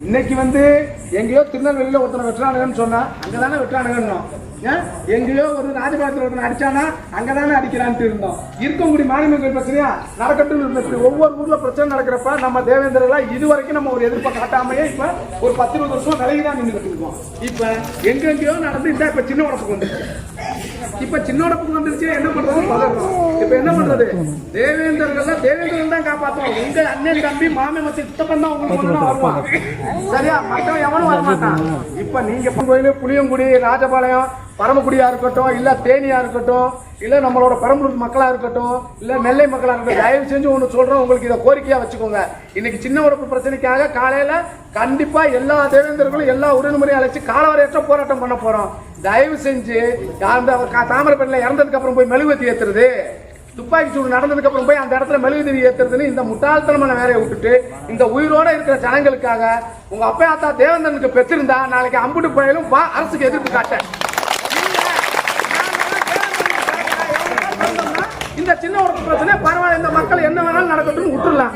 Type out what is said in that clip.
இன்னைக்கு எங்கேயோ திருநெல்வேலியில் ஒருத்தனை வெட்டுறானுங்கன்னு சொன்னா அங்கதானே வெட்டுறானுங்கன்னு எங்கேயோ ஒரு ராஜபாளையத்தில் ஒருத்தனை அடிச்சானா அங்கதானே அடிக்கிறான்ட்டு இருந்தோம். இருக்கக்கூடிய மாநிலங்கள் பிரச்சனையா நடக்கட்டும். ஒவ்வொரு ஊர்ல பிரச்சனை நடக்கிறப்ப நம்ம தேவேந்திரலாம் இதுவரைக்கும் நம்ம ஒரு எதிர்ப்பை காட்டாமையே இப்ப ஒரு 10-20 வருஷம் விலகிதான் நின்றுட்டு இருக்கோம். இப்ப எங்கெங்கயோ நடந்து இந்த இப்ப சின்ன உடப்புக்கு வந்துருச்சு. இப்ப சின்ன உடப்புக்கு வந்துருச்சு. என்ன பண்றது? இப்ப என்ன பண்றது? தேவேந்திரர்கள் தான் காப்பாற்றுவோம். உங்க அண்ணன் தம்பி மாமே மத்தி சித்தப்பன் தான் உங்களுக்கு வருவான். சரியா? மற்றவன் எவனும் வரமாட்டான். இப்ப நீங்க கோயில் புளியங்குடி ராஜபாளையம் பரமக்குடியா இருக்கட்டும், இல்ல தேனியா இருக்கட்டும், இல்ல நம்மளோட பெரம்பலூர் மக்களா இருக்கட்டும், இல்ல நெல்லை மக்களா இருக்கட்டும், தயவு செஞ்சு ஒண்ணு சொல்றோம், உங்களுக்கு இதை கோரிக்கையா வச்சுக்கோங்க. இன்னைக்கு சின்ன உடப்பு பிரச்சனைக்காக காலையில கண்டிப்பா எல்லா தேவேந்தர்களும் எல்லா உடன்முறையும் அழைச்சு காலவரையற்ற போராட்டம் பண்ண போறோம். தயவு செஞ்சு தாமிரபரணியில இறந்ததுக்கு அப்புறம் போய் மெழுகுவத்தி ஏத்துறது, துப்பாக்கி சூடு நடந்ததுக்கு அப்புறம் போய் அந்த இடத்துல மெழுகுதிரி ஏத்துறதுன்னு இந்த முட்டாள்தனமான வேலையை விட்டுட்டு இந்த உயிரோட இருக்கிற ஜனங்களுக்காக உங்க அப்பா ஆத்தா தேவேந்திரனுக்கு பெற்றிருந்தா நாளைக்கு அம்புட்டு பயிலும் வா அரசுக்கு எதிர்ப்பு காட்ட. இந்த சின்ன ஒரு பிரச்சனை பரவாயில்ல, இந்த மக்கள் என்ன வேணாலும் நடக்கட்டும் விட்டுடலாம்.